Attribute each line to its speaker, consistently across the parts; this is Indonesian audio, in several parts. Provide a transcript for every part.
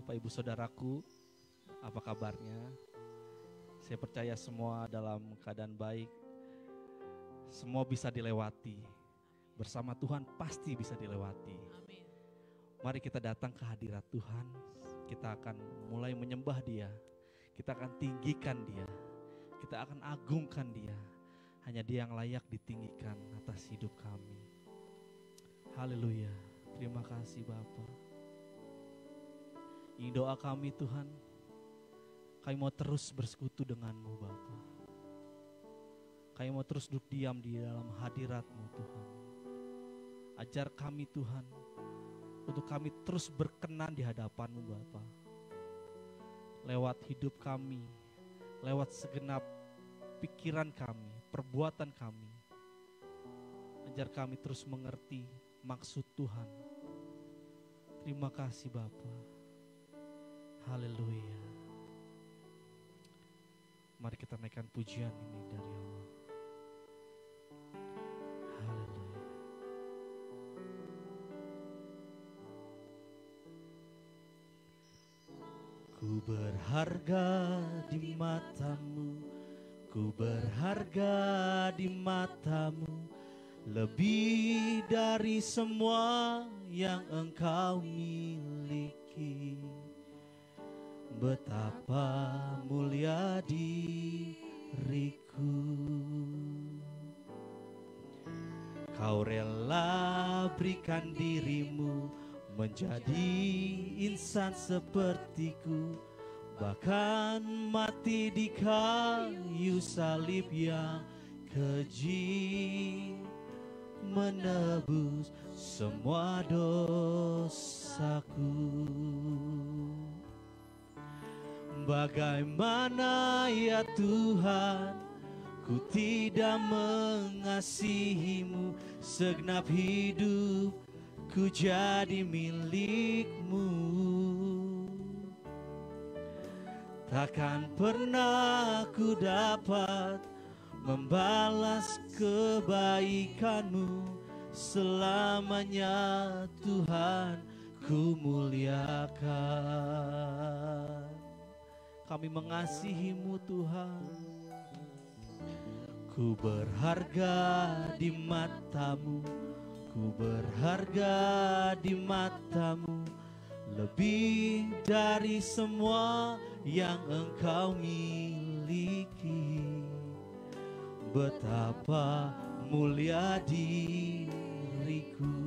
Speaker 1: Bapak Ibu Saudaraku, apa kabarnya? Saya percaya semua dalam keadaan baik. Semua bisa dilewati. Bersama Tuhan pasti bisa dilewati.
Speaker 2: Amin.
Speaker 1: Mari kita datang ke hadirat Tuhan. Kita akan mulai menyembah Dia. Kita akan tinggikan Dia. Kita akan agungkan Dia. Hanya Dia yang layak ditinggikan atas hidup kami. Haleluya. Terima kasih Bapa. Ini doa kami Tuhan, kami mau terus bersekutu dengan-Mu Bapa. Kami mau terus duduk diam di dalam hadirat-Mu Tuhan. Ajar kami Tuhan, untuk kami terus berkenan di hadapan-Mu Bapa. Lewat hidup kami, lewat segenap pikiran kami, perbuatan kami. Ajar kami terus mengerti maksud Tuhan. Terima kasih Bapa. Haleluya. Mari kita naikkan pujian ini dari Allah. Haleluya. Ku berharga di mata-Mu, ku berharga di mata-Mu, lebih dari semua yang Engkau miliki. Betapa mulia diriku, Kau rela berikan diri-Mu menjadi insan sepertiku, bahkan mati di kayu salib yang keji, menebus semua dosaku. Bagaimana ya Tuhan, ku tidak mengasihi-Mu, segenap hidup ku jadi milik-Mu. Takkan pernah ku dapat membalas kebaikan-Mu, selamanya Tuhan ku muliakan. Kami mengasihi-Mu Tuhan. Ku berharga di mata-Mu, ku berharga di mata-Mu, lebih dari semua yang Engkau miliki. Betapa mulia diriku,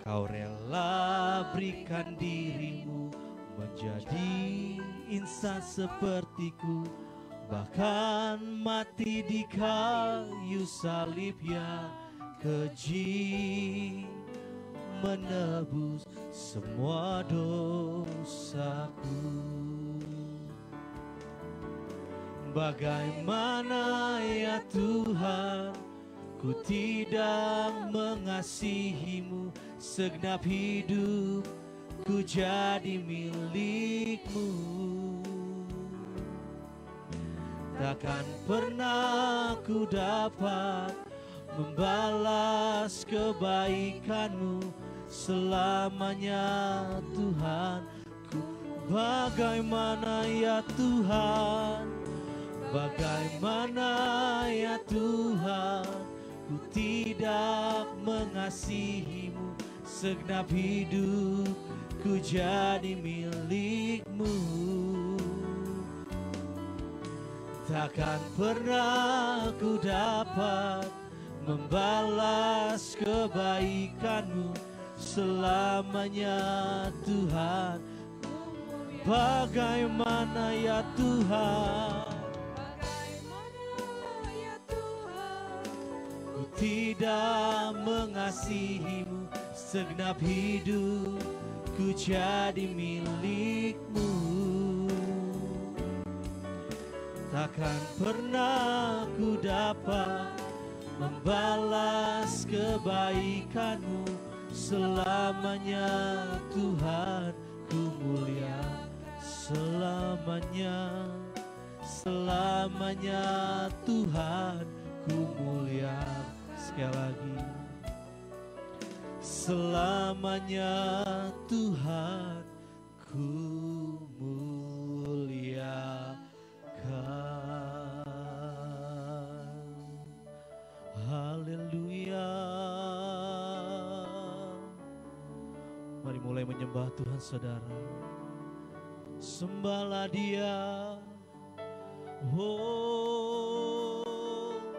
Speaker 1: Kau rela berikan diri-Mu menjadi insan sepertiku, bahkan mati di kayu salib yang keji, menebus semua dosaku. Bagaimana ya Tuhan, ku tidak mengasihi-Mu, segenap hidup ku jadi milik-Mu. Takkan pernah ku dapat membalas kebaikan-Mu, selamanya Tuhan. Bagaimana ya Tuhan, bagaimana ya Tuhan, ku tidak mengasihi-Mu, segenap hidup ku jadi milik-Mu. Takkan pernah ku dapat membalas kebaikan-Mu selamanya Tuhan. Bagaimana ya Tuhan, ku tidak mengasihi-Mu, segenap hidupku jadi milik-Mu. Takkan pernah ku dapat membalas kebaikan-Mu selamanya Tuhan. Ku mulia selamanya, selamanya Tuhan. Ku mulia, sekali lagi, selamanya Tuhan ku muliakan. Haleluya. Mari mulai menyembah Tuhan saudara. Sembahlah Dia. Oh,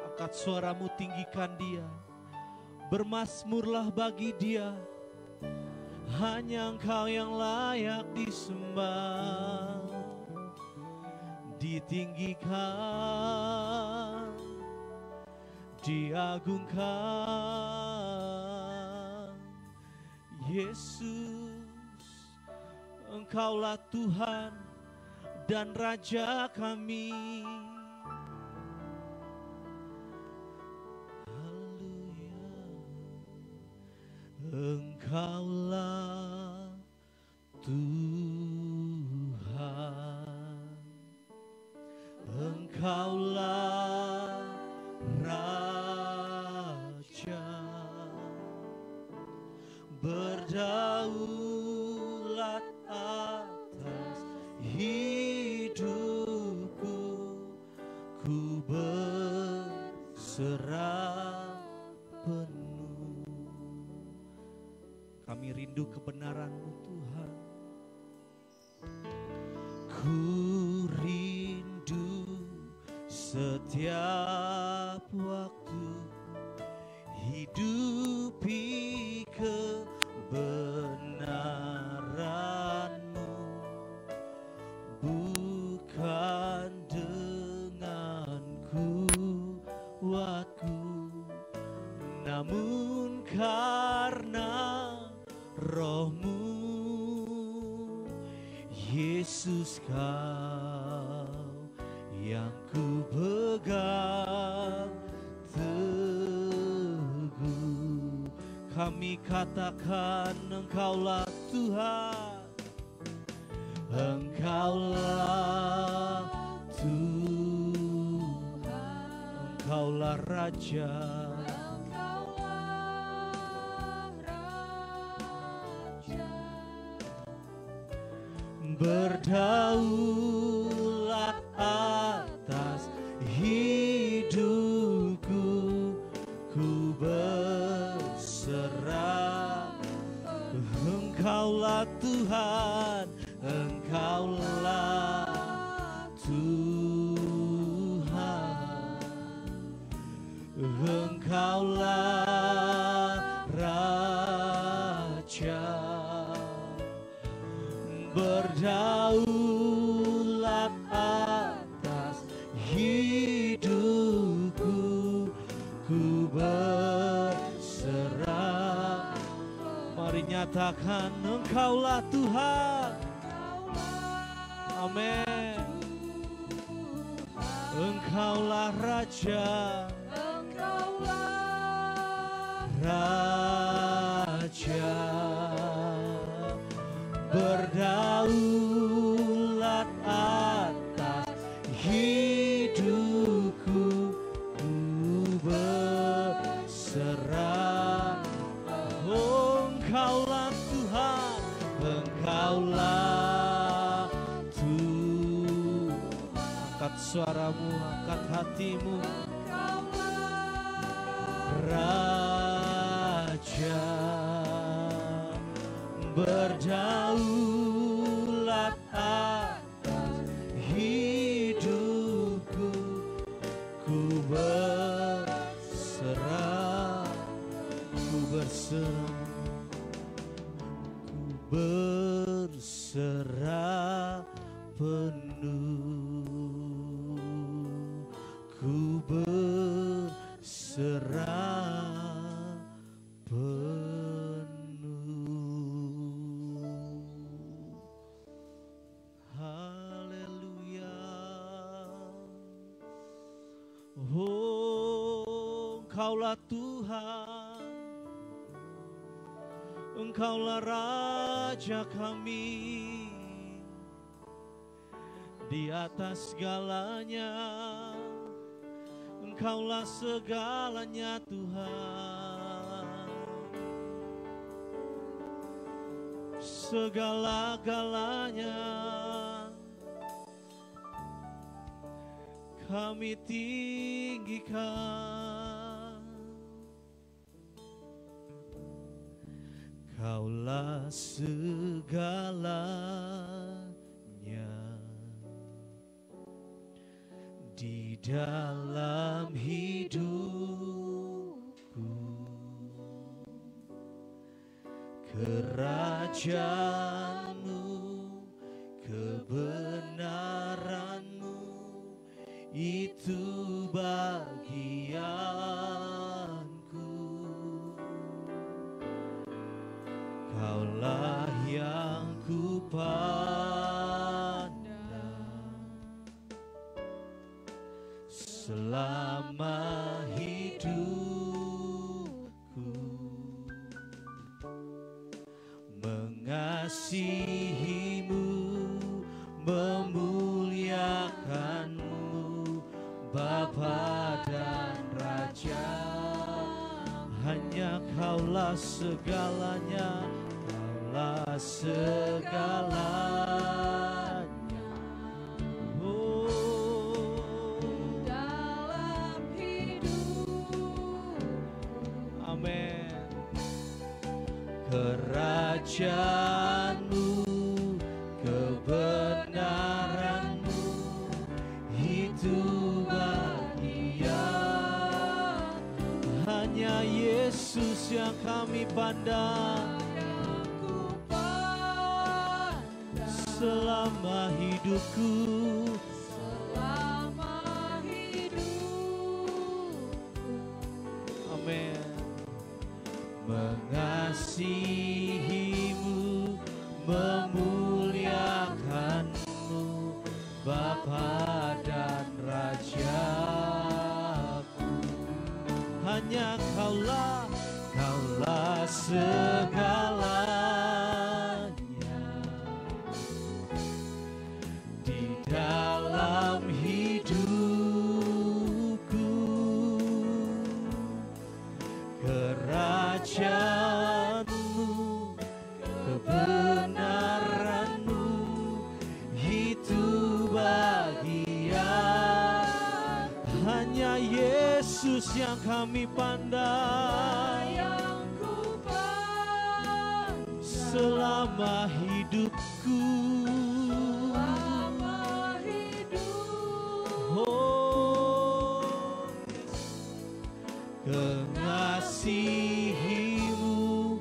Speaker 1: angkat suaramu, tinggikan Dia. Bermazmurlah bagi Dia. Hanya Engkau yang layak disembah, ditinggikan, diagungkan. Yesus, Engkaulah Tuhan dan Raja kami. Haleluya. Engkaulah Tuhan, Engkaulah Raja, berdaulat atas hidupku, ku berserah penuh. Kami rindu kebenaran-Mu Tuhan. Ku rindu setiap waktu hidupi kebenaran-Mu, bukan dengan kuatku, namun karena Roh-Mu. Yesus, Kau yang ku pegang teguh. Kami katakan Engkaulah Tuhan, Engkaulah Tuhan, Engkaulah Raja, berdaulat atas hidupku, ku berserah. Engkaulah Tuhan, Engkaulah Tuhan, Engkaulah Raja, berdaulat atas hidupku, ku berserah. Mari nyatakan Engkaulah Tuhan. Amin. Engkaulah Raja, Raja, berdaulat atas hidupku, ku berserah. Oh, Engkaulah Tuhan, Engkaulah Tuhan. Angkat suaramu, angkat hatimu. Raja, berdaulat atas hidupku, ku berserah. berserah penuh, ku berserah penuh. Haleluya. Oh, Engkaulah Tuhan, Engkaulah Raja kami, di atas segalanya, Engkaulah segalanya Tuhan. Segala-galanya kami tinggikan. Kaulah segalanya di dalam hidupku. Kerajaan-Mu, kebenaran-Mu, itu bagianku. Kaulah yang ku pandang selama hidupku, mengasihi-Mu, memuliakan-Mu, Bapa dan Raja. Hanya Kaulah segalanya, Kaulah segalanya. Oh,
Speaker 2: dalam hidup.
Speaker 1: Amin. Kerajaan-Mu, kebenaran-Mu, itu bagian. Hanya Yesus yang kami pandang, selama hidupku,
Speaker 2: Selama hidupku.
Speaker 1: amin. Mengasihi-Mu, memuliakan-Mu, Bapa dan Rajaku. Hanya Kaulah, Kaulah segalanya di dalam hidupku. Kerajaan-Mu, kebenaran-Mu, itu bagian. Hanya Yesus yang kami pandang,
Speaker 2: Yang ku pandang
Speaker 1: selama hidupku.
Speaker 2: selama hidup.
Speaker 1: Oh, mengasihi-Mu,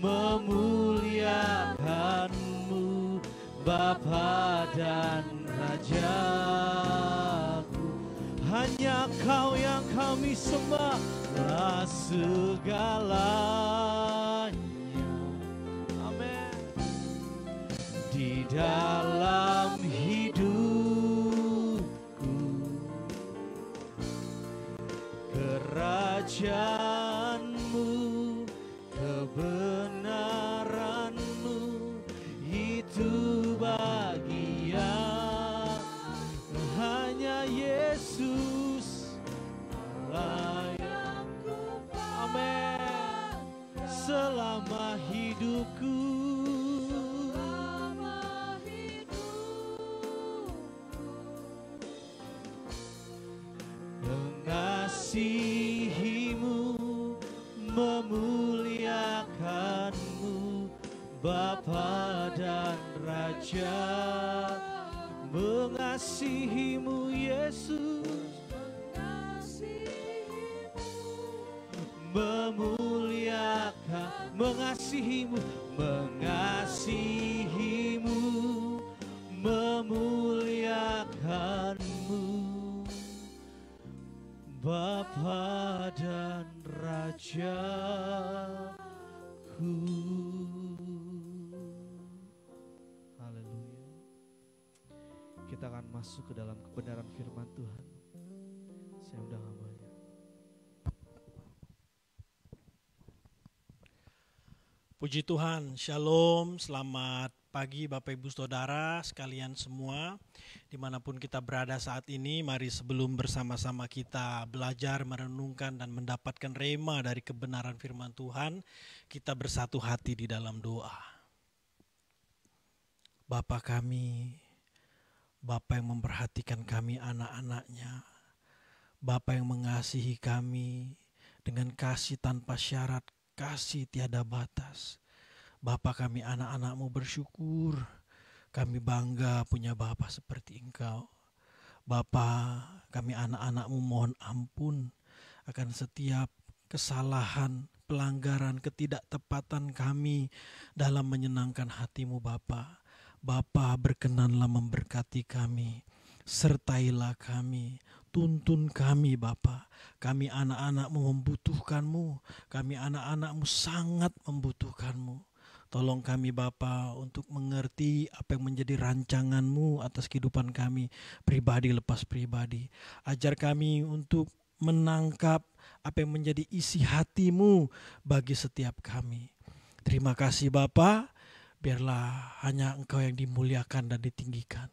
Speaker 1: memuliakan-Mu, Bapa dan Rajaku. Hanya Kau yang kami sembah, lah segalanya. Amin. Di dalam hidupku, kerajaan-Mu, kebenaran-Mu, itu bagian. Hanya Yesus layak. Amin. Selama hidupku,
Speaker 2: Selama hidup.
Speaker 1: mengasihi-Mu, memuliakan-Mu, Bapa dan Raja. Mengasihi-Mu Yesus, memuliakan mengasihimu, mengasihimu, memuliakanmu, Bapa dan Rajaku. Haleluya. Kita akan masuk ke dalam kebenaran firman Tuhan. Saya undang hambanya.
Speaker 3: Puji Tuhan, Shalom, selamat pagi Bapak Ibu Saudara sekalian semua. Dimanapun kita berada saat ini, mari sebelum bersama-sama kita belajar, merenungkan dan mendapatkan rema dari kebenaran firman Tuhan, kita bersatu hati di dalam doa. Bapa kami, Bapa yang memperhatikan kami anak-anaknya, Bapa yang mengasihi kami dengan kasih tanpa syarat, kasih tiada batas. Bapa kami anak-anakmu bersyukur, kami bangga punya Bapa seperti Engkau. Bapa kami anak-anakmu mohon ampun akan setiap kesalahan, pelanggaran, ketidaktepatan kami dalam menyenangkan hatimu Bapa. Bapa berkenanlah memberkati kami, sertailah kami, tuntun kami Bapa. Kami anak-anakmu membutuhkanmu, kami anak-anakmu sangat membutuhkanmu. Tolong kami Bapa untuk mengerti apa yang menjadi rancanganmu atas kehidupan kami, pribadi lepas pribadi. Ajar kami untuk menangkap apa yang menjadi isi hatimu bagi setiap kami. Terima kasih Bapa, biarlah hanya Engkau yang dimuliakan dan ditinggikan.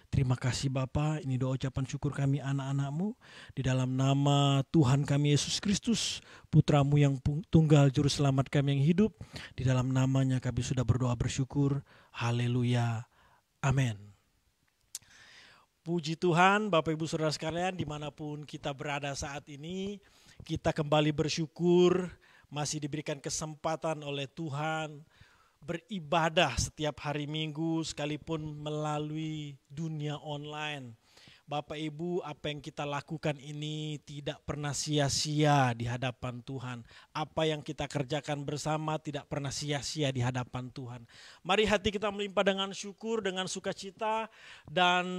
Speaker 3: Terima kasih Bapa, ini doa ucapan syukur kami anak-anakmu. Di dalam nama Tuhan kami Yesus Kristus, Putramu yang tunggal juru selamat kami yang hidup. Di dalam namanya kami sudah berdoa bersyukur. Haleluya. Amin. Puji Tuhan Bapak Ibu Saudara sekalian, dimanapun kita berada saat ini, kita kembali bersyukur masih diberikan kesempatan oleh Tuhan beribadah setiap hari Minggu sekalipun melalui dunia online. Bapak Ibu, apa yang kita lakukan ini tidak pernah sia-sia di hadapan Tuhan. Apa yang kita kerjakan bersama tidak pernah sia-sia di hadapan Tuhan. Mari hati kita melimpah dengan syukur, dengan sukacita, dan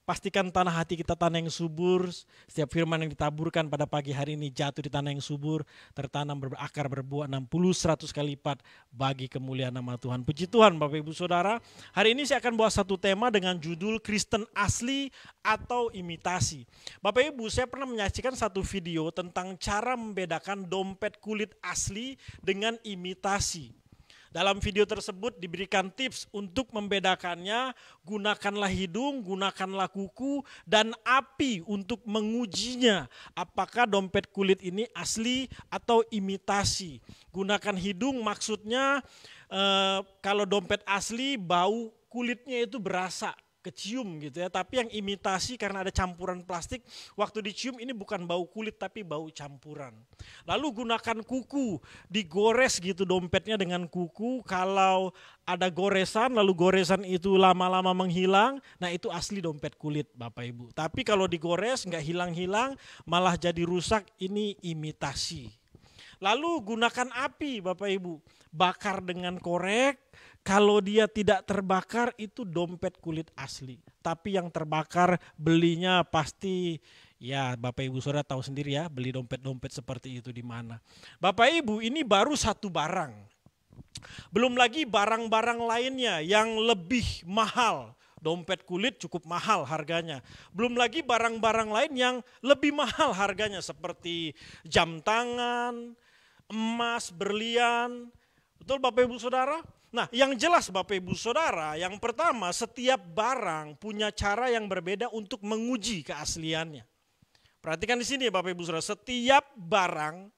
Speaker 3: pastikan tanah hati kita tanah yang subur. Setiap firman yang ditaburkan pada pagi hari ini jatuh di tanah yang subur, tertanam berakar berbuah 60-100 kali lipat bagi kemuliaan nama Tuhan. Puji Tuhan Bapak Ibu Saudara. Hari ini saya akan bawa satu tema dengan judul Kristen asli atau imitasi. Bapak Ibu, saya pernah menyaksikan satu video tentang cara membedakan dompet kulit asli dengan imitasi. Dalam video tersebut diberikan tips untuk membedakannya, gunakanlah hidung, gunakanlah kuku, dan api untuk mengujinya. Apakah dompet kulit ini asli atau imitasi. Gunakan hidung maksudnya kalau dompet asli bau kulitnya itu berasa, kecium gitu ya, tapi yang imitasi karena ada campuran plastik, waktu dicium ini bukan bau kulit tapi bau campuran. Lalu gunakan kuku, digores gitu dompetnya dengan kuku, kalau ada goresan lalu goresan itu lama-lama menghilang, nah itu asli dompet kulit Bapak Ibu. Tapi kalau digores nggak hilang-hilang malah jadi rusak, ini imitasi. Lalu gunakan api Bapak Ibu, bakar dengan korek. Kalau dia tidak terbakar itu dompet kulit asli. Tapi yang terbakar belinya pasti ya Bapak Ibu Saudara tahu sendiri ya, beli dompet-dompet seperti itu di mana. Bapak Ibu, ini baru satu barang. Belum lagi barang-barang lainnya yang lebih mahal. Dompet kulit cukup mahal harganya. Belum lagi barang-barang lain yang lebih mahal harganya seperti jam tangan, emas, berlian. Betul Bapak Ibu Saudara? Nah, yang jelas Bapak Ibu Saudara, yang pertama setiap barang punya cara yang berbeda untuk menguji keasliannya. Perhatikan di sini Bapak Ibu Saudara, setiap barang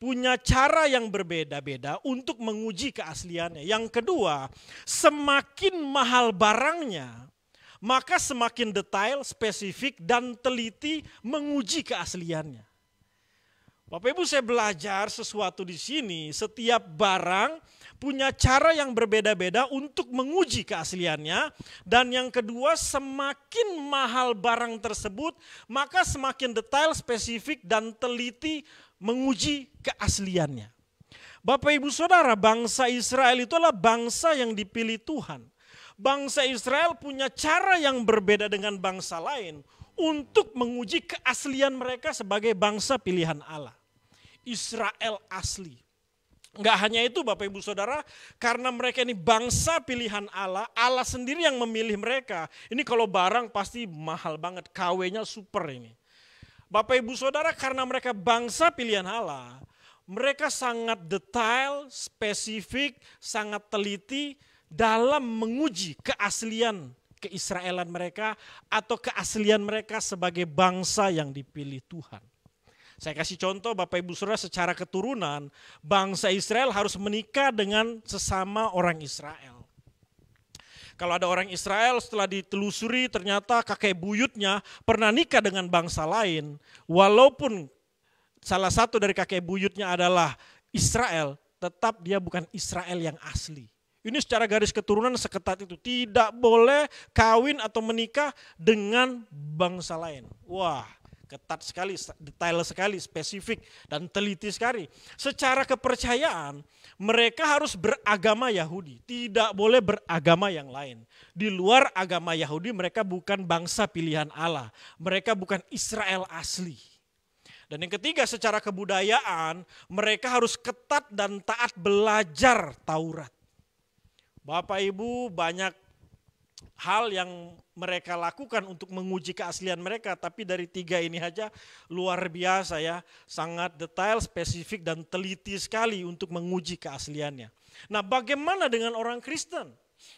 Speaker 3: punya cara yang berbeda-beda untuk menguji keasliannya. Yang kedua, semakin mahal barangnya, maka semakin detail, spesifik, dan teliti menguji keasliannya. Bapak Ibu, saya belajar sesuatu di sini, setiap barang punya cara yang berbeda-beda untuk menguji keasliannya. Dan yang kedua, semakin mahal barang tersebut, maka semakin detail, spesifik, dan teliti menguji keasliannya. Bapak Ibu Saudara, bangsa Israel itu adalah bangsa yang dipilih Tuhan. Bangsa Israel punya cara yang berbeda dengan bangsa lain untuk menguji keaslian mereka sebagai bangsa pilihan Allah. Israel asli. Enggak hanya itu Bapak Ibu Saudara, karena mereka ini bangsa pilihan Allah, Allah sendiri yang memilih mereka. Ini kalau barang pasti mahal banget, KW-nya super ini. Bapak Ibu Saudara, karena mereka bangsa pilihan Allah, mereka sangat detail, spesifik, sangat teliti dalam menguji keaslian keisraelan mereka atau keaslian mereka sebagai bangsa yang dipilih Tuhan. Saya kasih contoh Bapak Ibu Saudara, secara keturunan bangsa Israel harus menikah dengan sesama orang Israel. Kalau ada orang Israel setelah ditelusuri ternyata kakek buyutnya pernah nikah dengan bangsa lain, walaupun salah satu dari kakek buyutnya adalah Israel, tetap dia bukan Israel yang asli. Ini secara garis keturunan seketat itu. Tidak boleh kawin atau menikah dengan bangsa lain. Wah, ketat sekali, detail sekali, spesifik, dan teliti sekali. Secara kepercayaan, mereka harus beragama Yahudi. Tidak boleh beragama yang lain. Di luar agama Yahudi, mereka bukan bangsa pilihan Allah. Mereka bukan Israel asli. Dan yang ketiga, secara kebudayaan, mereka harus ketat dan taat belajar Taurat. Bapak Ibu, banyak hal yang mereka lakukan untuk menguji keaslian mereka, tapi dari tiga ini aja luar biasa ya, sangat detail, spesifik, dan teliti sekali untuk menguji keasliannya. Nah, bagaimana dengan orang Kristen?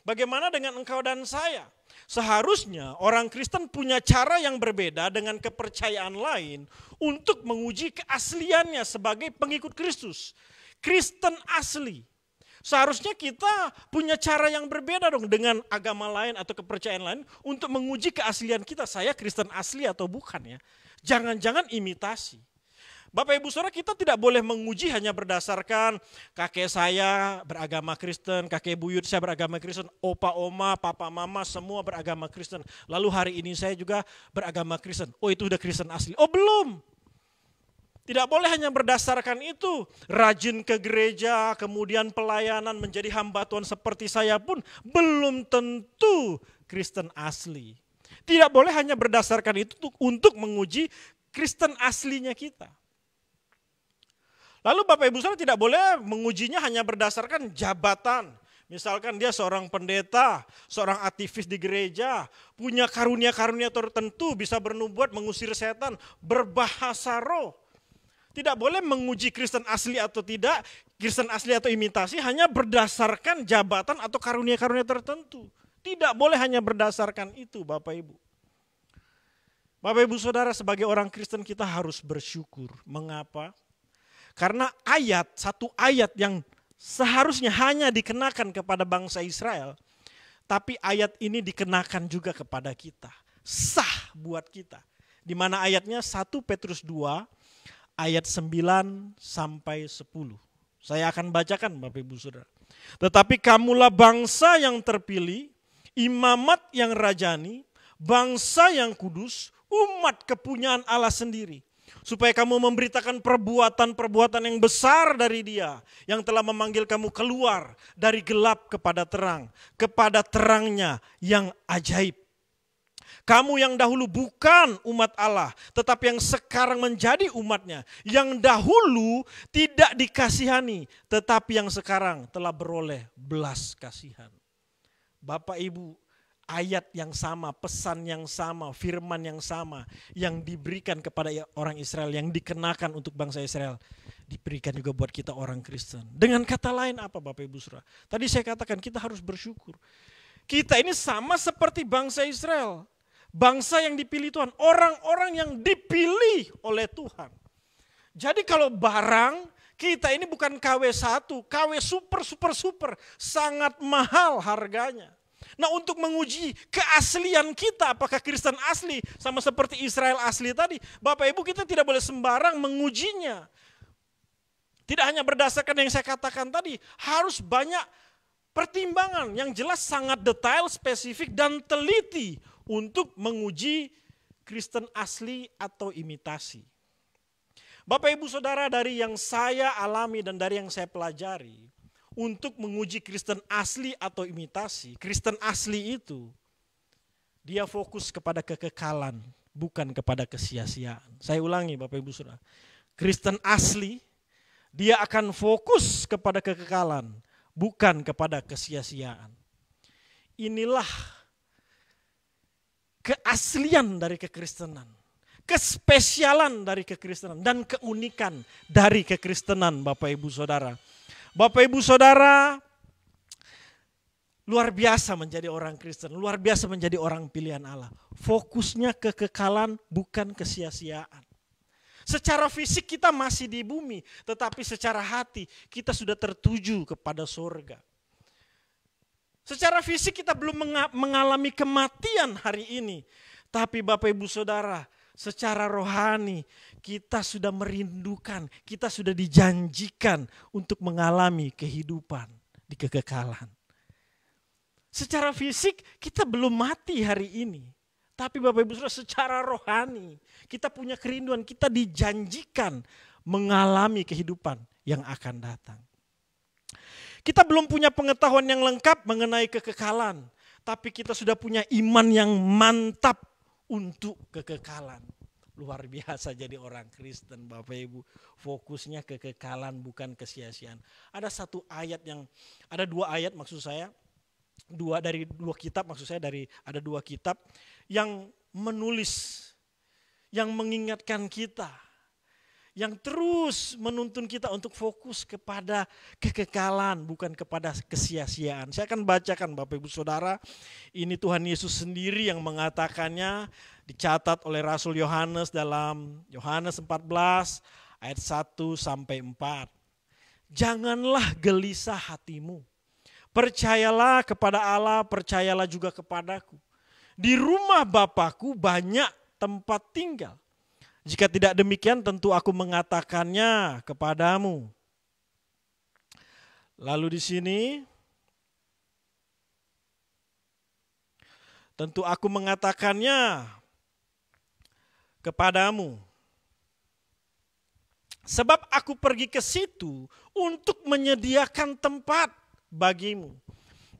Speaker 3: Bagaimana dengan engkau dan saya? Seharusnya orang Kristen punya cara yang berbeda dengan kepercayaan lain untuk menguji keasliannya sebagai pengikut Kristus. Kristen asli. Seharusnya kita punya cara yang berbeda dong dengan agama lain atau kepercayaan lain untuk menguji keaslian kita. Saya Kristen asli atau bukan ya. Jangan-jangan imitasi. Bapak Ibu Saudara, kita tidak boleh menguji hanya berdasarkan kakek saya beragama Kristen, kakek buyut saya beragama Kristen, opa oma, papa mama semua beragama Kristen. Lalu hari ini saya juga beragama Kristen. Oh, itu udah Kristen asli. Oh, belum. Tidak boleh hanya berdasarkan itu. Rajin ke gereja, kemudian pelayanan menjadi hamba Tuhan seperti saya pun belum tentu Kristen asli. Tidak boleh hanya berdasarkan itu untuk menguji Kristen aslinya kita. Lalu Bapak Ibu Saudara, tidak boleh mengujinya hanya berdasarkan jabatan. Misalkan dia seorang pendeta, seorang aktivis di gereja, punya karunia-karunia tertentu, bisa bernubuat, mengusir setan, berbahasa roh. Tidak boleh menguji Kristen asli atau tidak, Kristen asli atau imitasi hanya berdasarkan jabatan atau karunia-karunia tertentu. Tidak boleh hanya berdasarkan itu Bapak Ibu. Bapak Ibu Saudara, sebagai orang Kristen kita harus bersyukur. Mengapa? Karena satu ayat yang seharusnya hanya dikenakan kepada bangsa Israel, tapi ayat ini dikenakan juga kepada kita. Sah buat kita. Di mana ayatnya 1 Petrus 2 ayat 9 sampai 10. Saya akan bacakan Bapak Ibu Saudara. Tetapi kamulah bangsa yang terpilih, imamat yang rajani, bangsa yang kudus, umat kepunyaan Allah sendiri. Supaya kamu memberitakan perbuatan-perbuatan yang besar dari Dia yang telah memanggil kamu keluar dari gelap kepada terang, kepada terangnya yang ajaib. Kamu yang dahulu bukan umat Allah, tetapi yang sekarang menjadi umatnya. Yang dahulu tidak dikasihani, tetapi yang sekarang telah beroleh belas kasihan. Bapak Ibu, ayat yang sama, pesan yang sama, firman yang sama yang diberikan kepada orang Israel, yang dikenakan untuk bangsa Israel, diberikan juga buat kita orang Kristen. Dengan kata lain apa Bapak Ibu Saudara? Tadi saya katakan kita harus bersyukur. Kita ini sama seperti bangsa Israel. Bangsa yang dipilih Tuhan, orang-orang yang dipilih oleh Tuhan. Jadi kalau barang, kita ini bukan KW1, KW super, sangat mahal harganya. Nah, untuk menguji keaslian kita, apakah Kristen asli sama seperti Israel asli tadi, Bapak Ibu, kita tidak boleh sembarang mengujinya. Tidak hanya berdasarkan yang saya katakan tadi, harus banyak pertimbangan yang jelas, sangat detail, spesifik, dan teliti untuk menguji Kristen asli atau imitasi. Bapak Ibu Saudara, dari yang saya alami dan dari yang saya pelajari, untuk menguji Kristen asli atau imitasi, Kristen asli itu dia fokus kepada kekekalan, bukan kepada kesia-siaan. Saya ulangi Bapak Ibu Saudara, Kristen asli dia akan fokus kepada kekekalan, bukan kepada kesia-siaan. Inilah keaslian dari kekristenan, kespesialan dari kekristenan, dan keunikan dari kekristenan Bapak Ibu Saudara. Bapak Ibu Saudara, luar biasa menjadi orang Kristen, luar biasa menjadi orang pilihan Allah. Fokusnya kekekalan, bukan kesia-siaan. Secara fisik kita masih di bumi, tetapi secara hati kita sudah tertuju kepada surga. Secara fisik kita belum mengalami kematian hari ini, tapi Bapak Ibu Saudara, secara rohani kita sudah merindukan, kita sudah dijanjikan untuk mengalami kehidupan di kekekalan. Secara fisik kita belum mati hari ini, tapi Bapak Ibu Saudara, secara rohani kita punya kerinduan, kita dijanjikan mengalami kehidupan yang akan datang. Kita belum punya pengetahuan yang lengkap mengenai kekekalan, tapi kita sudah punya iman yang mantap untuk kekekalan. Luar biasa jadi orang Kristen Bapak Ibu. Fokusnya kekekalan, bukan kesia-siaan. Ada dua ayat maksud saya. Ada dua kitab yang menulis, yang mengingatkan kita, yang terus menuntun kita untuk fokus kepada kekekalan, bukan kepada kesia-siaan. Saya akan bacakan Bapak Ibu Saudara, ini Tuhan Yesus sendiri yang mengatakannya, dicatat oleh Rasul Yohanes dalam Yohanes 14 ayat 1-4. Janganlah gelisah hatimu, percayalah kepada Allah, percayalah juga kepadaku. Di rumah Bapakku banyak tempat tinggal. Jika tidak demikian tentu aku mengatakannya kepadamu. Lalu di sini, tentu aku mengatakannya kepadamu. Sebab aku pergi ke situ untuk menyediakan tempat bagimu.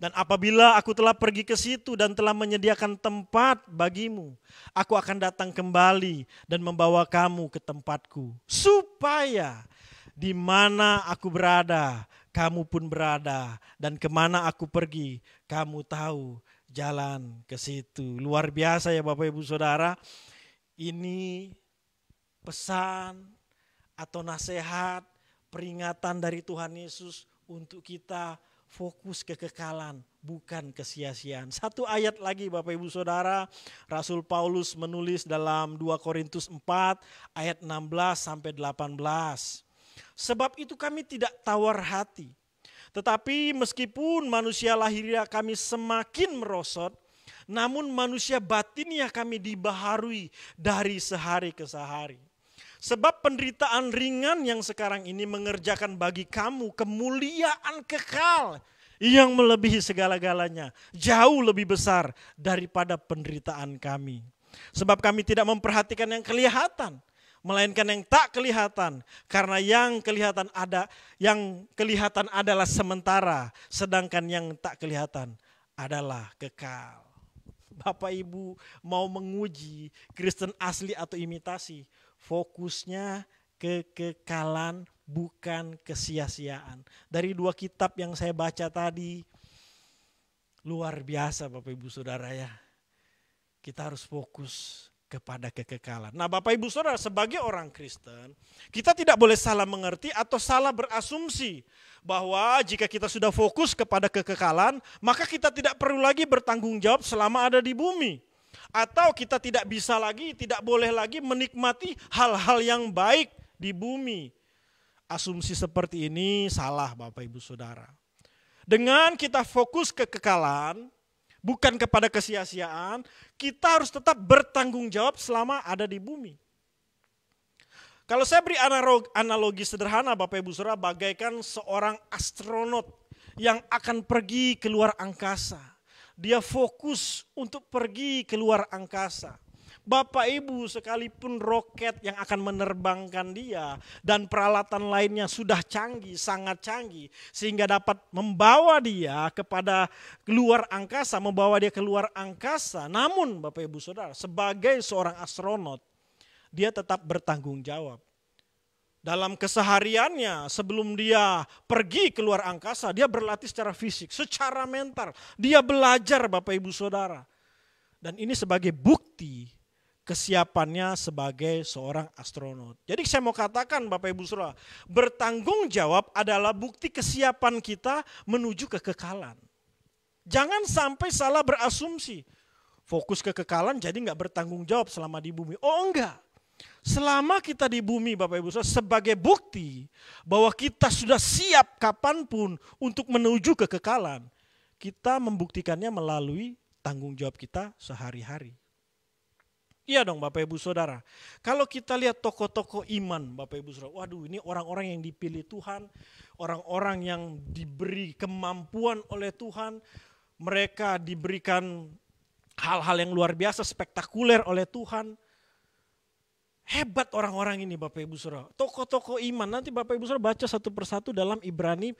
Speaker 3: Dan apabila aku telah pergi ke situ dan telah menyediakan tempat bagimu, aku akan datang kembali dan membawa kamu ke tempatku, supaya di mana aku berada, kamu pun berada, dan kemana aku pergi, kamu tahu jalan ke situ. Luar biasa ya Bapak Ibu Saudara, ini pesan atau nasihat, peringatan dari Tuhan Yesus untuk kita fokus kekekalan, bukan kesia-siaan. Satu ayat lagi Bapak Ibu Saudara, Rasul Paulus menulis dalam 2 Korintus 4 ayat 16-18. Sebab itu kami tidak tawar hati, tetapi meskipun manusia lahiriah kami semakin merosot, namun manusia batinnya kami dibaharui dari sehari ke sehari. Sebab penderitaan ringan yang sekarang ini mengerjakan bagi kamu kemuliaan kekal yang melebihi segala-galanya, jauh lebih besar daripada penderitaan kami. Sebab kami tidak memperhatikan yang kelihatan, melainkan yang tak kelihatan, karena yang kelihatan adalah sementara, sedangkan yang tak kelihatan adalah kekal. Bapak Ibu mau menguji Kristen asli atau imitasi, fokusnya kekekalan, bukan kesia-siaan. Dari dua kitab yang saya baca tadi, luar biasa Bapak Ibu Saudara ya. Kita harus fokus kepada kekekalan. Nah Bapak Ibu Saudara, sebagai orang Kristen, kita tidak boleh salah mengerti atau salah berasumsi bahwa jika kita sudah fokus kepada kekekalan, maka kita tidak perlu lagi bertanggung jawab selama ada di bumi. Atau kita tidak bisa lagi, tidak boleh lagi menikmati hal-hal yang baik di bumi. Asumsi seperti ini salah Bapak Ibu Saudara. Dengan kita fokus kekekalan, bukan kepada kesia-siaan, kita harus tetap bertanggung jawab selama ada di bumi. Kalau saya beri analogi sederhana Bapak Ibu Saudara, bagaikan seorang astronot yang akan pergi ke luar angkasa. Dia fokus untuk pergi ke luar angkasa. Bapak Ibu, sekalipun roket yang akan menerbangkan dia dan peralatan lainnya sudah canggih, sangat canggih, sehingga dapat membawa dia kepada luar angkasa, membawa dia keluar angkasa. Namun Bapak Ibu Saudara, sebagai seorang astronot, dia tetap bertanggung jawab. Dalam kesehariannya sebelum dia pergi keluar angkasa, dia berlatih secara fisik, secara mental. Dia belajar Bapak Ibu Saudara. Dan ini sebagai bukti kesiapannya sebagai seorang astronot. Jadi saya mau katakan Bapak Ibu Saudara, bertanggung jawab adalah bukti kesiapan kita menuju kekekalan. Jangan sampai salah berasumsi. Fokus kekekalan jadi nggak bertanggung jawab selama di bumi. Oh enggak. Selama kita di bumi Bapak Ibu Saudara, sebagai bukti bahwa kita sudah siap kapanpun untuk menuju kekekalan, kita membuktikannya melalui tanggung jawab kita sehari-hari. Iya dong Bapak Ibu Saudara. Kalau kita lihat tokoh-tokoh iman Bapak Ibu Saudara, waduh ini orang-orang yang dipilih Tuhan, orang-orang yang diberi kemampuan oleh Tuhan, mereka diberikan hal-hal yang luar biasa, spektakuler oleh Tuhan. Hebat orang-orang ini Bapak Ibu Saudara. Tokoh-tokoh iman, nanti Bapak Ibu Saudara baca satu persatu dalam Ibrani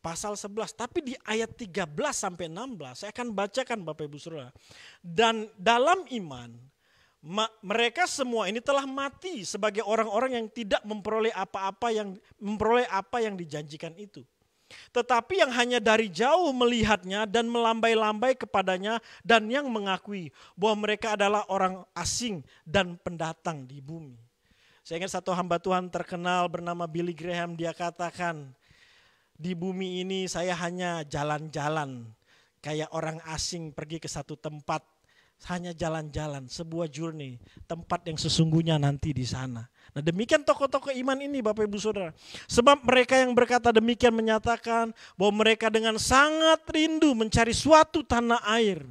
Speaker 3: pasal 11. Tapi di ayat 13 sampai 16 saya akan bacakan Bapak Ibu Saudara. Dan dalam iman, mereka semua ini telah mati sebagai orang-orang yang tidak memperoleh apa yang dijanjikan itu. Tetapi yang hanya dari jauh melihatnya dan melambai-lambai kepadanya dan yang mengakui bahwa mereka adalah orang asing dan pendatang di bumi. Saya ingat satu hamba Tuhan terkenal bernama Billy Graham, dia katakan, di bumi ini saya hanya jalan-jalan kayak orang asing pergi ke satu tempat. Hanya jalan-jalan, sebuah journey, tempat yang sesungguhnya nanti di sana. Nah demikian tokoh-tokoh iman ini Bapak Ibu Saudara. Sebab mereka yang berkata demikian menyatakan bahwa mereka dengan sangat rindu mencari suatu tanah air.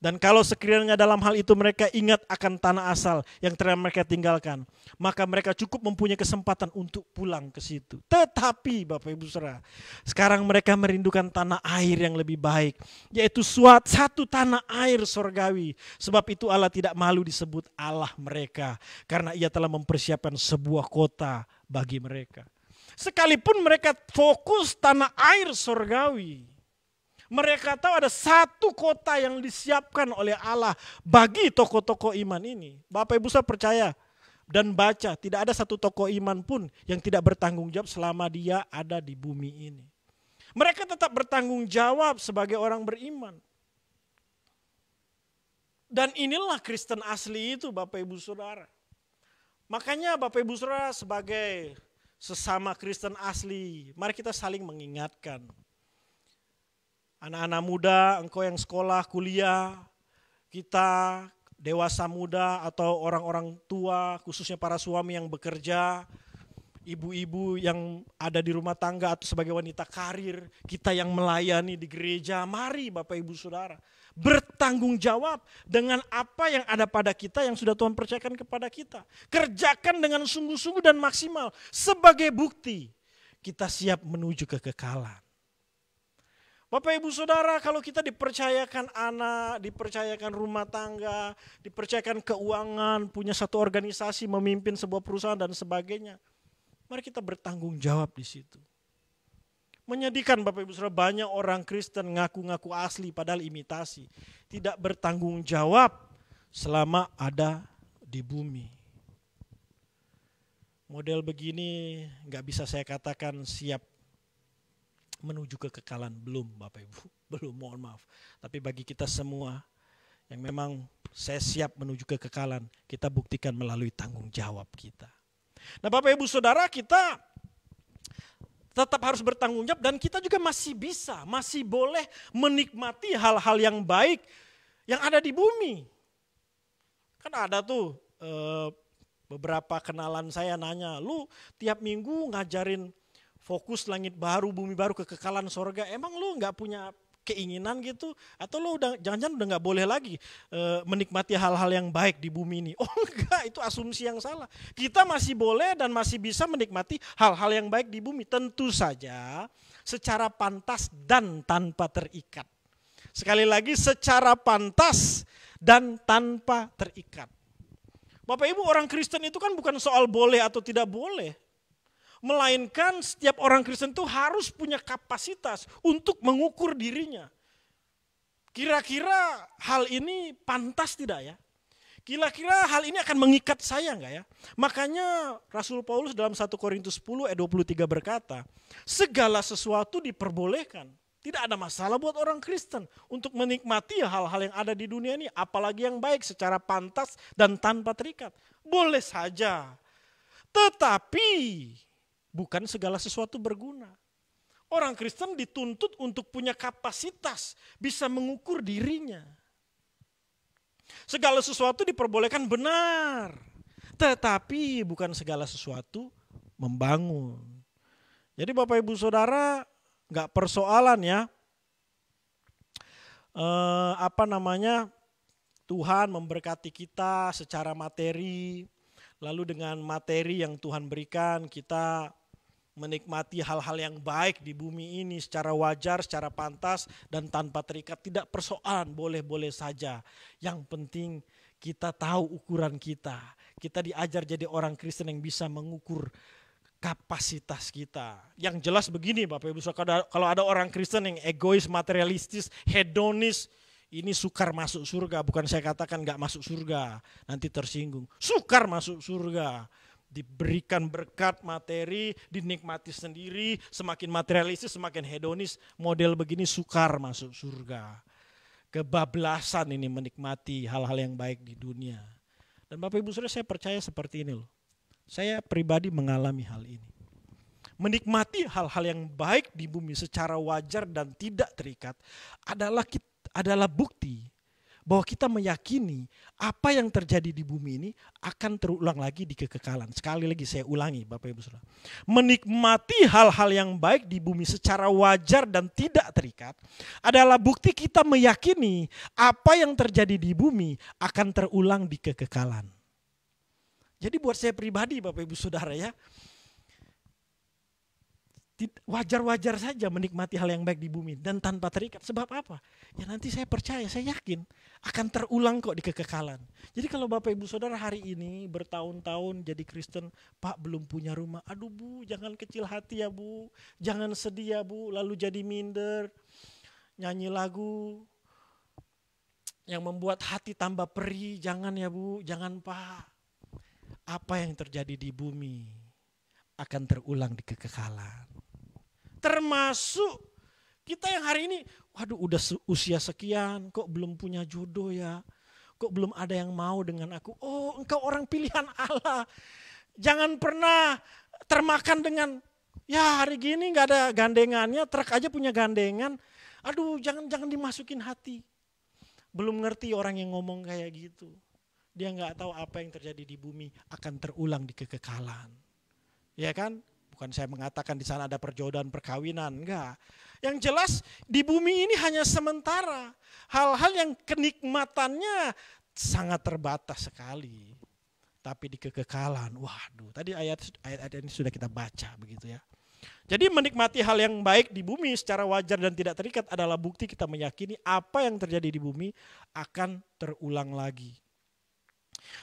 Speaker 3: Dan kalau sekiranya dalam hal itu mereka ingat akan tanah asal yang telah mereka tinggalkan, maka mereka cukup mempunyai kesempatan untuk pulang ke situ. Tetapi Bapak Ibu Saudara, sekarang mereka merindukan tanah air yang lebih baik, yaitu satu tanah air sorgawi. Sebab itu Allah tidak malu disebut Allah mereka, karena Ia telah mempersiapkan sebuah kota bagi mereka. Sekalipun mereka fokus tanah air sorgawi, mereka tahu ada satu kota yang disiapkan oleh Allah bagi tokoh-tokoh iman ini. Bapak Ibu saya percaya dan baca, tidak ada satu tokoh iman pun yang tidak bertanggung jawab selama dia ada di bumi ini. Mereka tetap bertanggung jawab sebagai orang beriman. Dan inilah Kristen asli itu Bapak Ibu Saudara. Makanya Bapak Ibu Saudara sebagai sesama Kristen asli, mari kita saling mengingatkan. Anak-anak muda, engkau yang sekolah, kuliah, kita dewasa muda atau orang-orang tua, khususnya para suami yang bekerja, ibu-ibu yang ada di rumah tangga atau sebagai wanita karir, kita yang melayani di gereja, mari Bapak Ibu Saudara, bertanggung jawab dengan apa yang ada pada kita yang sudah Tuhan percayakan kepada kita. Kerjakan dengan sungguh-sungguh dan maksimal sebagai bukti kita siap menuju kekekalan. Bapak Ibu Saudara, kalau kita dipercayakan anak, dipercayakan rumah tangga, dipercayakan keuangan, punya satu organisasi, memimpin sebuah perusahaan dan sebagainya, mari kita bertanggung jawab di situ. Menyedihkan Bapak Ibu Saudara, banyak orang Kristen ngaku-ngaku asli padahal imitasi. Tidak bertanggung jawab selama ada di bumi. Model begini nggak bisa saya katakan siap menuju kekekalan, belum Bapak Ibu, belum, mohon maaf. Tapi bagi kita semua yang memang saya siap menuju kekekalan, kita buktikan melalui tanggung jawab kita. Nah Bapak Ibu Saudara, kita tetap harus bertanggung jawab dan kita juga masih boleh menikmati hal-hal yang baik yang ada di bumi. Kan ada tuh beberapa kenalan saya nanya, lu tiap minggu ngajarin fokus langit baru, bumi baru, kekekalan sorga. Emang lu gak punya keinginan gitu? Atau lu jangan-jangan udah gak boleh lagi menikmati hal-hal yang baik di bumi ini? Oh enggak, itu asumsi yang salah. Kita masih boleh dan masih bisa menikmati hal-hal yang baik di bumi. Tentu saja secara pantas dan tanpa terikat. Sekali lagi, secara pantas dan tanpa terikat. Bapak Ibu, orang Kristen itu kan bukan soal boleh atau tidak boleh. Melainkan setiap orang Kristen itu harus punya kapasitas untuk mengukur dirinya. Kira-kira hal ini pantas tidak ya? Kira-kira hal ini akan mengikat saya enggak ya? Makanya Rasul Paulus dalam 1 Korintus 10 ayat 23 berkata, segala sesuatu diperbolehkan. Tidak ada masalah buat orang Kristen untuk menikmati hal-hal yang ada di dunia ini. Apalagi yang baik secara pantas dan tanpa terikat. Boleh saja. Tetapi bukan segala sesuatu berguna. Orang Kristen dituntut untuk punya kapasitas. Bisa mengukur dirinya. Segala sesuatu diperbolehkan benar. Tetapi bukan segala sesuatu membangun. Jadi Bapak Ibu Saudara, nggak persoalan ya, Tuhan memberkati kita secara materi, lalu dengan materi yang Tuhan berikan kita menikmati hal-hal yang baik di bumi ini secara wajar, secara pantas dan tanpa terikat. Tidak persoalan, boleh-boleh saja. Yang penting kita tahu ukuran kita. Kita diajar jadi orang Kristen yang bisa mengukur kapasitas kita. Yang jelas begini Bapak Ibu, kalau ada orang Kristen yang egois, materialistis, hedonis, ini sukar masuk surga. Bukan saya katakan gak masuk surga, nanti tersinggung. Sukar masuk surga. Diberikan berkat materi, dinikmati sendiri, semakin materialistis, semakin hedonis, model begini sukar masuk surga. Kebablasan ini menikmati hal-hal yang baik di dunia. Dan Bapak Ibu Saudara, saya percaya seperti ini loh. Saya pribadi mengalami hal ini. Menikmati hal-hal yang baik di bumi secara wajar dan tidak terikat adalah bukti bahwa kita meyakini apa yang terjadi di bumi ini akan terulang lagi di kekekalan. Sekali lagi saya ulangi Bapak Ibu Saudara. Menikmati hal-hal yang baik di bumi secara wajar dan tidak terikat adalah bukti kita meyakini apa yang terjadi di bumi akan terulang di kekekalan. Jadi buat saya pribadi Bapak Ibu Saudara ya, wajar-wajar saja menikmati hal yang baik di bumi dan tanpa terikat. Sebab apa? Ya nanti saya percaya, saya yakin akan terulang kok di kekekalan. Jadi kalau Bapak Ibu Saudara hari ini bertahun-tahun jadi Kristen, Pak belum punya rumah. Aduh Bu, jangan kecil hati ya Bu, jangan sedih ya Bu, lalu jadi minder, nyanyi lagu yang membuat hati tambah perih. Jangan ya Bu, jangan Pak. Apa yang terjadi di bumi akan terulang di kekekalan. Termasuk kita yang hari ini, waduh udah usia sekian kok belum punya jodoh ya. Kok belum ada yang mau dengan aku. Oh engkau orang pilihan Allah. Jangan pernah termakan dengan, ya hari gini gak ada gandengannya, truk aja punya gandengan. Aduh jangan dimasukin hati. Belum ngerti orang yang ngomong kayak gitu. Dia nggak tahu apa yang terjadi di bumi akan terulang di kekekalan. Ya kan? Bukan saya mengatakan di sana ada perjodohan, perkawinan, enggak. Yang jelas di bumi ini hanya sementara. Hal-hal yang kenikmatannya sangat terbatas sekali. Tapi di kekekalan, waduh, tadi ayat ini sudah kita baca begitu ya. Jadi menikmati hal yang baik di bumi secara wajar dan tidak terikat adalah bukti kita meyakini apa yang terjadi di bumi akan terulang lagi.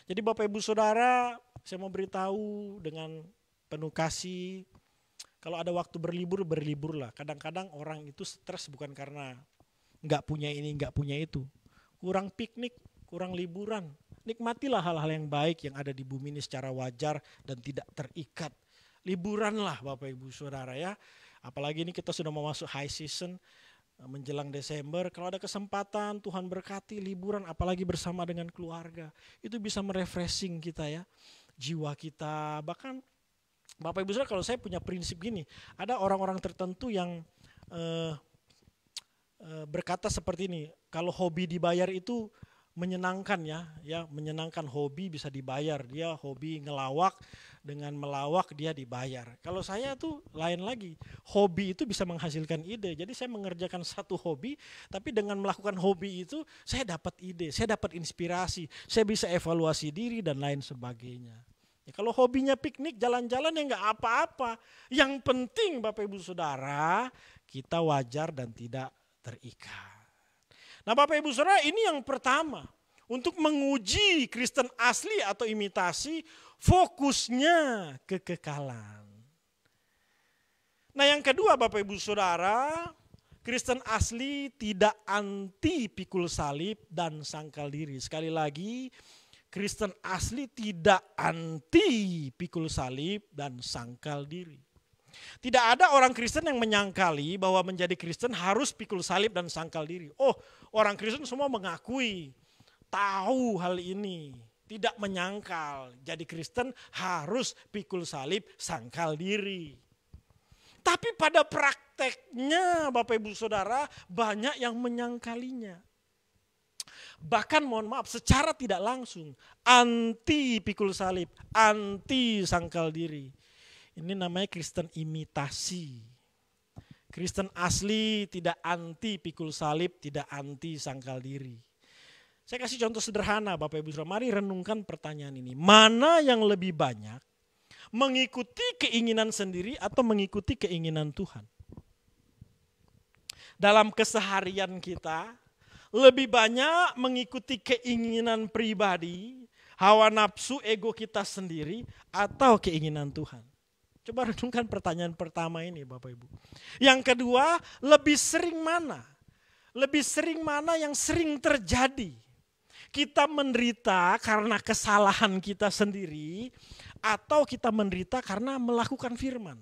Speaker 3: Jadi Bapak Ibu Saudara, saya mau beritahu dengan penuh kasih, kalau ada waktu berliburlah. Kadang-kadang orang itu stres bukan karena nggak punya ini, nggak punya itu. Kurang piknik, kurang liburan. Nikmatilah hal-hal yang baik yang ada di bumi ini secara wajar dan tidak terikat. Liburanlah Bapak Ibu Saudara ya. Apalagi ini kita sudah mau masuk high season, menjelang Desember, kalau ada kesempatan Tuhan berkati liburan apalagi bersama dengan keluarga. Itu bisa merefreshing kita ya, jiwa kita. Bahkan Bapak Ibu Saudara, kalau saya punya prinsip gini, ada orang-orang tertentu yang berkata seperti ini, kalau hobi dibayar itu menyenangkan ya menyenangkan, hobi bisa dibayar. Dia hobi ngelawak, dengan melawak dia dibayar. Kalau saya tuh lain lagi, hobi itu bisa menghasilkan ide. Jadi saya mengerjakan satu hobi, tapi dengan melakukan hobi itu saya dapat ide, saya dapat inspirasi, saya bisa evaluasi diri dan lain sebagainya. Ya, kalau hobinya piknik, jalan-jalan ya nggak apa-apa. Yang penting Bapak Ibu Saudara, kita wajar dan tidak terikat. Nah Bapak Ibu Saudara, ini yang pertama. Untuk menguji Kristen asli atau imitasi, fokusnya kekekalan. Nah yang kedua Bapak Ibu Saudara, Kristen asli tidak anti pikul salib dan sangkal diri. Sekali lagi, Kristen asli tidak anti pikul salib dan sangkal diri. Tidak ada orang Kristen yang menyangkali bahwa menjadi Kristen harus pikul salib dan sangkal diri. Oh, orang Kristen semua mengakui, tahu hal ini, tidak menyangkal. Jadi Kristen harus pikul salib, sangkal diri. Tapi pada prakteknya Bapak Ibu Saudara banyak yang menyangkalinya. Bahkan mohon maaf secara tidak langsung anti pikul salib, anti sangkal diri. Ini namanya Kristen imitasi. Kristen asli tidak anti pikul salib, tidak anti sangkal diri. Saya kasih contoh sederhana Bapak Ibu Saudara, mari renungkan pertanyaan ini. Mana yang lebih banyak mengikuti keinginan sendiri atau mengikuti keinginan Tuhan? Dalam keseharian kita, lebih banyak mengikuti keinginan pribadi, hawa nafsu, ego kita sendiri, atau keinginan Tuhan? Coba renungkan pertanyaan pertama ini Bapak Ibu. Yang kedua, lebih sering mana? Lebih sering mana yang sering terjadi? Kita menderita karena kesalahan kita sendiri, atau kita menderita karena melakukan firman?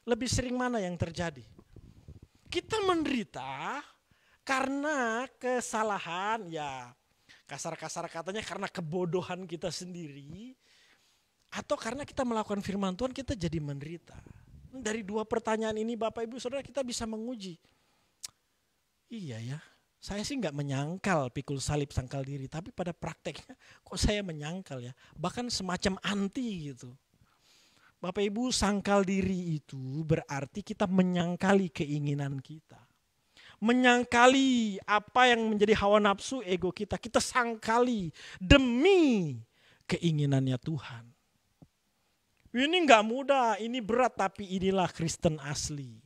Speaker 3: Lebih sering mana yang terjadi? Kita menderita karena kesalahan, ya kasar-kasar katanya karena kebodohan kita sendiri, atau karena kita melakukan firman Tuhan kita jadi menderita. Dari dua pertanyaan ini Bapak Ibu Saudara kita bisa menguji. Iya ya, saya sih nggak menyangkal pikul salib sangkal diri, tapi pada prakteknya kok saya menyangkal ya, bahkan semacam anti gitu. Bapak Ibu, sangkal diri itu berarti kita menyangkali keinginan kita. Menyangkali apa yang menjadi hawa nafsu ego kita, kita sangkali demi keinginannya Tuhan. Ini nggak mudah, ini berat, tapi inilah Kristen asli.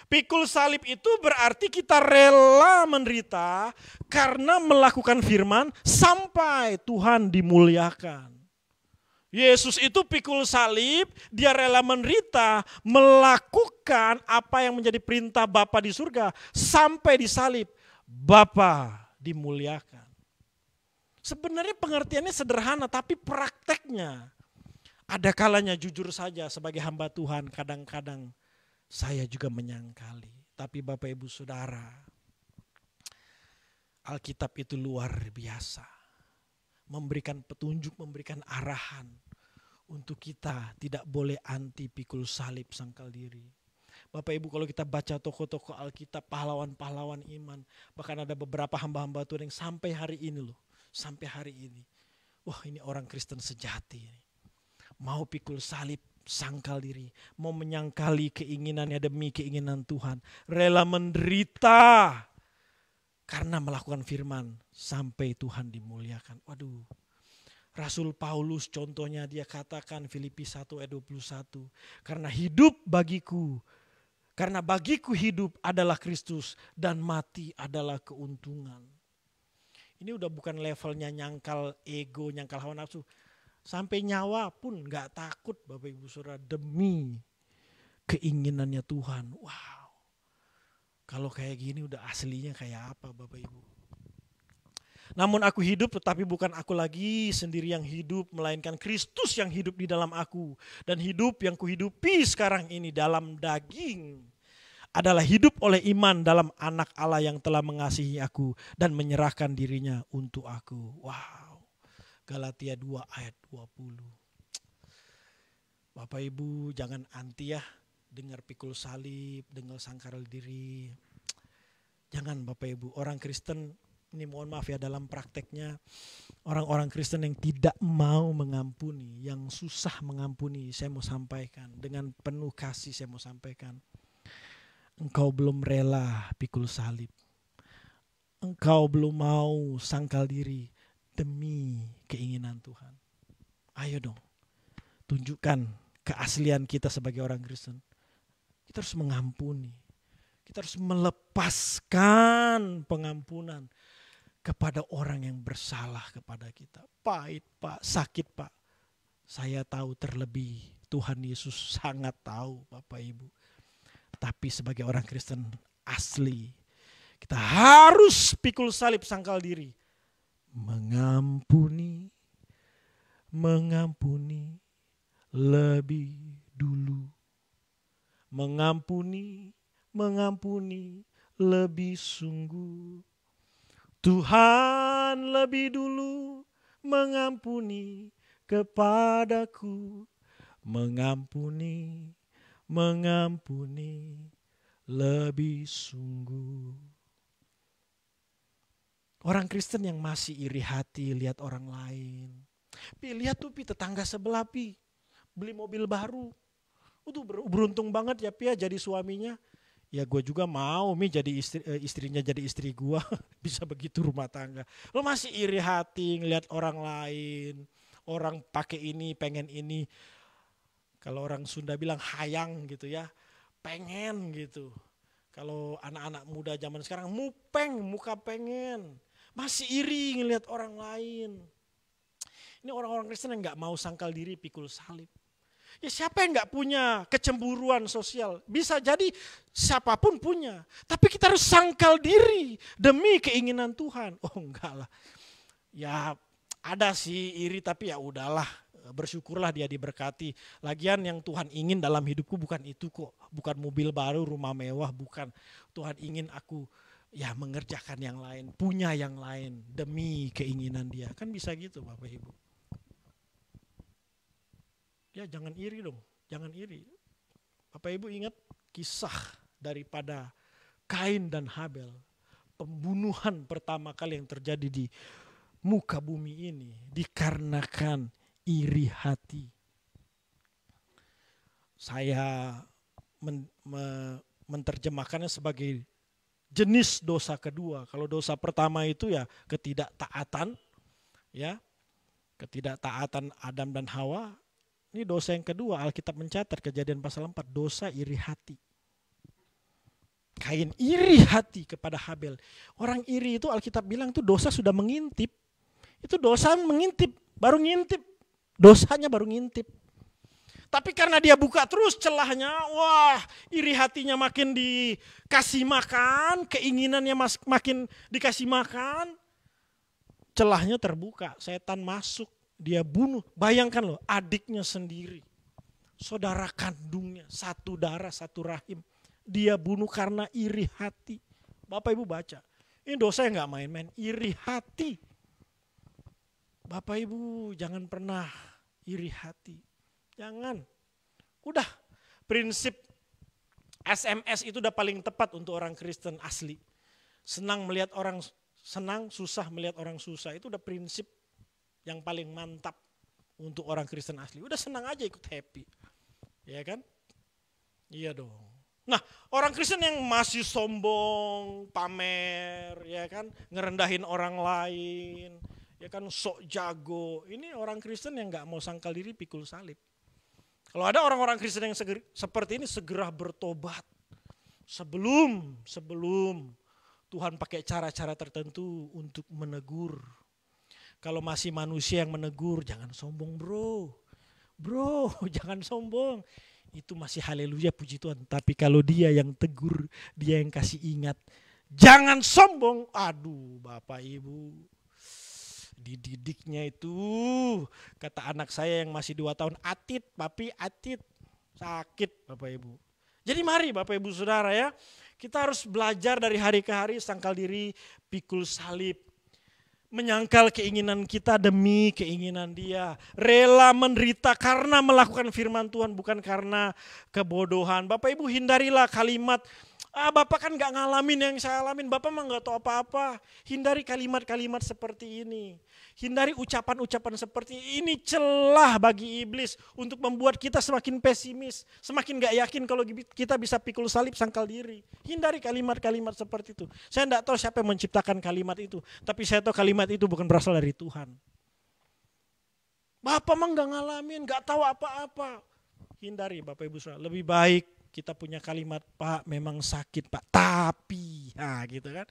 Speaker 3: Pikul salib itu berarti kita rela menderita karena melakukan firman sampai Tuhan dimuliakan. Yesus itu pikul salib, dia rela menderita, melakukan apa yang menjadi perintah Bapa di surga, sampai disalib, Bapa dimuliakan. Sebenarnya pengertiannya sederhana, tapi prakteknya, ada kalanya jujur saja sebagai hamba Tuhan, kadang-kadang saya juga menyangkali. Tapi Bapak Ibu Saudara, Alkitab itu luar biasa. Memberikan petunjuk, memberikan arahan untuk kita tidak boleh anti pikul salib sangkal diri. Bapak Ibu, kalau kita baca tokoh-tokoh Alkitab, pahlawan-pahlawan iman, bahkan ada beberapa hamba-hamba Tuhan yang sampai hari ini loh, sampai hari ini. Wah, ini orang Kristen sejati. Mau pikul salib sangkal diri, mau menyangkali keinginannya demi keinginan Tuhan, rela menderita karena melakukan firman sampai Tuhan dimuliakan. Waduh, Rasul Paulus contohnya dia katakan Filipi 1 ayat 21, karena hidup bagiku, karena bagiku hidup adalah Kristus dan mati adalah keuntungan. Ini udah bukan levelnya nyangkal ego, nyangkal hawa nafsu. Sampai nyawa pun gak takut Bapak Ibu Saudara demi keinginannya Tuhan. Wow, kalau kayak gini udah aslinya kayak apa Bapak Ibu. Namun aku hidup tetapi bukan aku lagi sendiri yang hidup, melainkan Kristus yang hidup di dalam aku. Dan hidup yang kuhidupi sekarang ini dalam daging adalah hidup oleh iman dalam anak Allah yang telah mengasihi aku dan menyerahkan dirinya untuk aku. Wow. Galatia 2 ayat 20. Bapak Ibu jangan anti ya, dengar pikul salib, dengar sangkal diri. Jangan Bapak Ibu, orang Kristen ini mohon maaf ya dalam prakteknya, orang-orang Kristen yang tidak mau mengampuni, yang susah mengampuni, saya mau sampaikan, dengan penuh kasih saya mau sampaikan. Engkau belum rela pikul salib. Engkau belum mau sangkal diri demi keinginan Tuhan. Ayo dong, tunjukkan keaslian kita sebagai orang Kristen. Kita harus mengampuni. Kita harus melepaskan pengampunan. kepada orang yang bersalah kepada kita. Pahit Pak, sakit Pak. Saya tahu terlebih, Tuhan Yesus sangat tahu Bapak Ibu. Tapi sebagai orang Kristen asli, kita harus pikul salib sangkal diri. Mengampuni lebih dulu. Mengampuni lebih sungguh. Tuhan lebih dulu mengampuni kepadaku. Mengampuni lebih sungguh. Orang Kristen yang masih iri hati lihat orang lain. Lihat tuh tetangga sebelah beli mobil baru. Itu beruntung banget ya Pi ya jadi suaminya. Ya gue juga mau jadi istrinya jadi istri gue. Bisa begitu rumah tangga. Lo masih iri hati ngelihat orang lain. Orang pakai ini, pengen ini. Kalau orang Sunda bilang hayang gitu ya. Pengen gitu. Kalau anak-anak muda zaman sekarang mupeng, muka pengen. Masih iri ngelihat orang lain. Ini orang-orang Kristen yang gak mau sangkal diri pikul salib. Ya siapa yang gak punya kecemburuan sosial? Bisa jadi siapapun punya. Tapi kita harus sangkal diri demi keinginan Tuhan. Oh enggak lah. Ya ada sih iri tapi ya udahlah. Bersyukurlah dia diberkati. Lagian yang Tuhan ingin dalam hidupku bukan itu kok. Bukan mobil baru, rumah mewah, bukan. Tuhan ingin aku ya mengerjakan yang lain. Punya yang lain demi keinginan dia. Kan bisa gitu Bapak Ibu. Ya jangan iri dong, jangan iri. Bapak Ibu ingat kisah daripada Kain dan Habel. Pembunuhan pertama kali yang terjadi di muka bumi ini. Dikarenakan iri hati. Saya menerjemahkannya sebagai jenis dosa kedua. Kalau dosa pertama itu ya ketidaktaatan. Ya, ketidaktaatan Adam dan Hawa. Ini dosa yang kedua, Alkitab mencatat Kejadian pasal 4, dosa iri hati. Kain iri hati kepada Habel. Orang iri itu Alkitab bilang itu dosa sudah mengintip. Itu dosa mengintip, baru ngintip. Dosanya baru ngintip. Tapi karena dia buka terus celahnya, wah iri hatinya makin dikasih makan, keinginannya makin dikasih makan. Celahnya terbuka, setan masuk. Dia bunuh, bayangkan loh adiknya sendiri, saudara kandungnya, satu darah, satu rahim. Dia bunuh karena iri hati. Bapak Ibu baca, ini dosa yang gak main-main, iri hati. Bapak Ibu jangan pernah iri hati, jangan. Udah prinsip SMS itu udah paling tepat untuk orang Kristen asli. Senang melihat orang senang, susah melihat orang susah, itu udah prinsip yang paling mantap untuk orang Kristen asli. Udah senang aja ikut happy. Ya kan? Iya dong. Nah, orang Kristen yang masih sombong, pamer, ya kan, ngerendahin orang lain, ya kan, sok jago. Ini orang Kristen yang gak mau sangkal diri pikul salib. Kalau ada orang-orang Kristen yang seperti ini segera bertobat. Sebelum Tuhan pakai cara-cara tertentu untuk menegur. Kalau masih manusia yang menegur, jangan sombong bro, jangan sombong. Itu masih haleluya puji Tuhan. Tapi kalau dia yang tegur, dia yang kasih ingat, jangan sombong. Aduh Bapak Ibu, dididiknya itu, kata anak saya yang masih 2 tahun, atit, papi atit, sakit Bapak Ibu. Jadi mari Bapak Ibu Saudara ya, kita harus belajar dari hari ke hari, sangkal diri, pikul salib. Menyangkal keinginan kita demi keinginan dia. Rela menderita karena melakukan firman Tuhan, bukan karena kebodohan. Bapak Ibu hindarilah kalimat, Bapak kan gak ngalamin yang saya alamin, Bapak mah gak tahu apa-apa. Hindari kalimat-kalimat seperti ini. Hindari ucapan-ucapan seperti ini, celah bagi iblis untuk membuat kita semakin pesimis, semakin gak yakin kalau kita bisa pikul salib sangkal diri. Hindari kalimat-kalimat seperti itu. Saya gak tahu siapa yang menciptakan kalimat itu, tapi saya tahu kalimat itu bukan berasal dari Tuhan. Bapak mah gak ngalamin, gak tahu apa-apa. Hindari Bapak Ibu Saudara, lebih baik kita punya kalimat, Pak memang sakit Pak, tapi, nah gitu kan.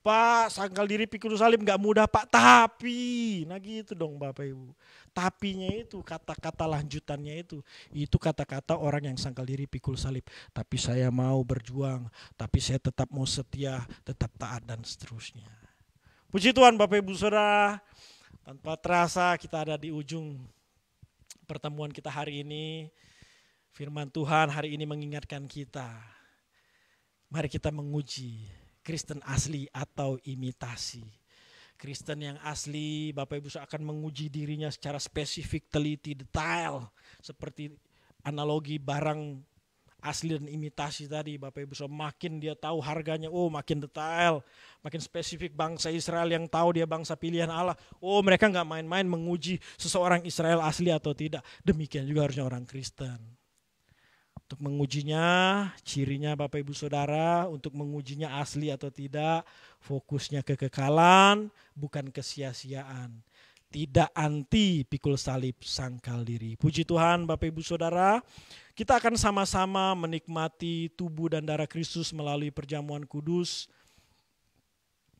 Speaker 3: Pak sangkal diri pikul salib gak mudah Pak, tapi, nah gitu dong Bapak Ibu. Tapinya itu, kata-kata lanjutannya itu kata-kata orang yang sangkal diri pikul salib. Tapi saya mau berjuang, tapi saya tetap mau setia, tetap taat dan seterusnya. Puji Tuhan Bapak Ibu Saudara, tanpa terasa kita ada di ujung pertemuan kita hari ini. Firman Tuhan hari ini mengingatkan kita, mari kita menguji Kristen asli atau imitasi. Kristen yang asli, Bapak Ibu akan menguji dirinya secara spesifik, teliti, detail. Seperti analogi barang asli dan imitasi tadi, Bapak Ibu makin dia tahu harganya, oh makin detail, makin spesifik. Bangsa Israel yang tahu dia bangsa pilihan Allah, oh mereka gak main-main menguji seseorang Israel asli atau tidak. Demikian juga harusnya orang Kristen. Untuk mengujinya, cirinya Bapak Ibu Saudara, untuk mengujinya asli atau tidak, fokusnya kekekalan, bukan kesia-siaan. Tidak anti pikul salib, sangkal diri. Puji Tuhan Bapak Ibu Saudara, kita akan sama-sama menikmati tubuh dan darah Kristus melalui perjamuan kudus.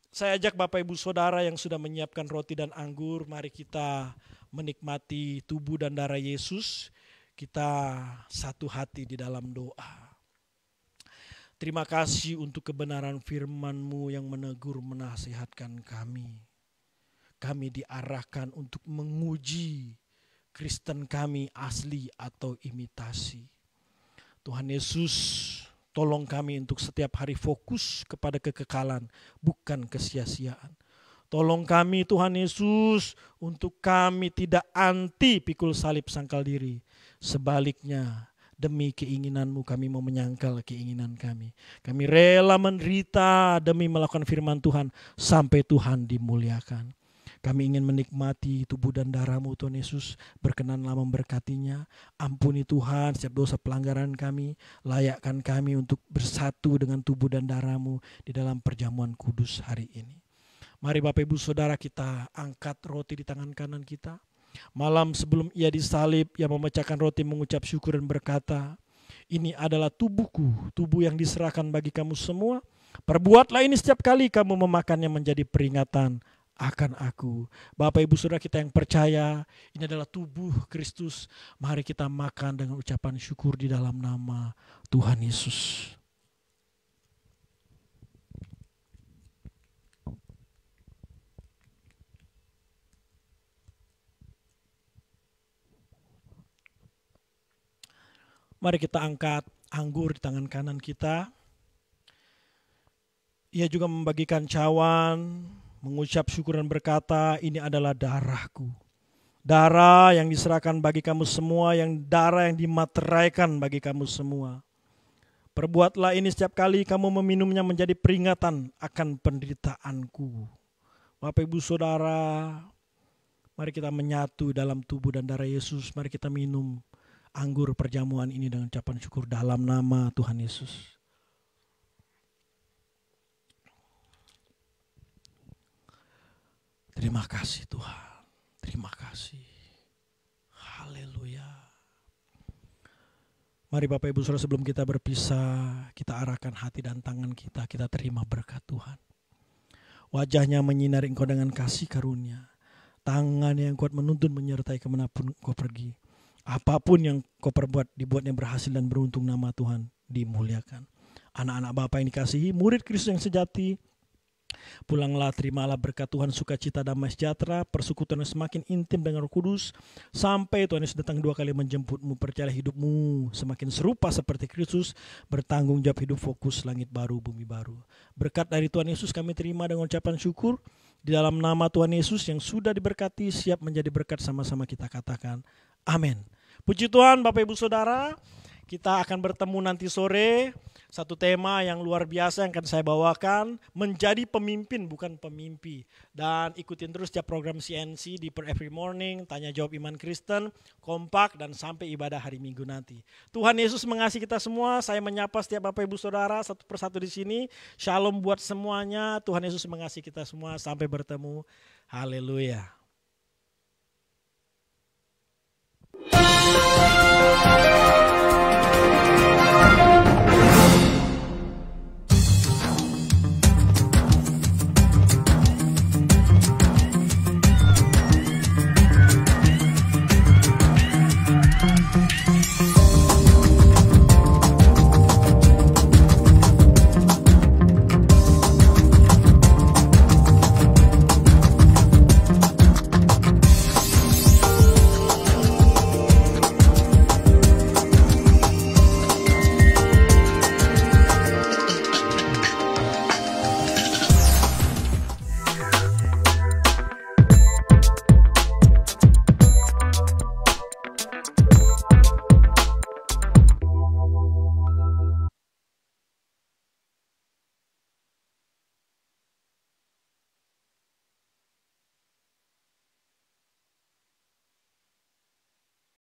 Speaker 3: Saya ajak Bapak Ibu Saudara yang sudah menyiapkan roti dan anggur, mari kita menikmati tubuh dan darah Yesus. Kita satu hati di dalam doa. Terima kasih untuk kebenaran firman-Mu yang menegur, menasihatkan kami. Kami diarahkan untuk menguji Kristen kami asli atau imitasi. Tuhan Yesus, tolong kami untuk setiap hari fokus kepada kekekalan, bukan kesia-siaan. Tolong kami Tuhan Yesus untuk kami tidak anti pikul salib sangkal diri. Sebaliknya, demi keinginan-Mu kami mau menyangkal keinginan kami. Kami rela menderita demi melakukan firman Tuhan sampai Tuhan dimuliakan. Kami ingin menikmati tubuh dan darah-Mu Tuhan Yesus, berkenanlah memberkatinya. Ampuni Tuhan setiap dosa pelanggaran kami, layakkan kami untuk bersatu dengan tubuh dan darah-Mu di dalam perjamuan kudus hari ini. Mari Bapak Ibu Saudara kita angkat roti di tangan kanan kita. Malam sebelum ia disalib, ia memecahkan roti mengucap syukur dan berkata, ini adalah tubuhku, tubuh yang diserahkan bagi kamu semua. Perbuatlah ini setiap kali kamu memakannya menjadi peringatan akan aku. Bapak Ibu Saudara kita yang percaya, ini adalah tubuh Kristus. Mari kita makan dengan ucapan syukur di dalam nama Tuhan Yesus. Mari kita angkat anggur di tangan kanan kita. Ia juga membagikan cawan, mengucap syukur dan berkata, ini adalah darahku. Darah yang diserahkan bagi kamu semua, darah yang dimateraikan bagi kamu semua. Perbuatlah ini setiap kali kamu meminumnya menjadi peringatan akan penderitaanku. Bapak Ibu Saudara, mari kita menyatu dalam tubuh dan darah Yesus. Mari kita minum anggur perjamuan ini dengan ucapan syukur dalam nama Tuhan Yesus. Terima kasih Tuhan, terima kasih. Haleluya. Mari Bapak Ibu Saudara sebelum kita berpisah, kita arahkan hati dan tangan kita terima berkat Tuhan. Wajahnya menyinari engkau dengan kasih karunia. Tangan yang kuat menuntun menyertai kemanapun kau pergi. Apapun yang kau perbuat, dibuatnya berhasil dan beruntung, nama Tuhan dimuliakan. Anak-anak Bapa yang dikasihi, murid Kristus yang sejati, pulanglah, terimalah berkat Tuhan, sukacita, damai sejahtera, persekutuan yang semakin intim dengan Roh Kudus, sampai Tuhan Yesus datang 2 kali menjemputmu. Percayalah hidupmu semakin serupa seperti Kristus, bertanggung jawab hidup fokus langit baru, bumi baru. Berkat dari Tuhan Yesus kami terima dengan ucapan syukur. Di dalam nama Tuhan Yesus yang sudah diberkati, siap menjadi berkat, sama-sama kita katakan amin. Puji Tuhan Bapak Ibu Saudara, kita akan bertemu nanti sore. Satu tema yang luar biasa yang akan saya bawakan, menjadi pemimpin bukan pemimpi. Dan ikutin terus setiap program CNC di Per Every Morning, Tanya Jawab Iman Kristen, kompak dan sampai ibadah hari Minggu nanti. Tuhan Yesus mengasihi kita semua. Saya menyapa setiap Bapak Ibu Saudara satu persatu di sini. Shalom buat semuanya. Tuhan Yesus mengasihi kita semua. Sampai bertemu. Haleluya.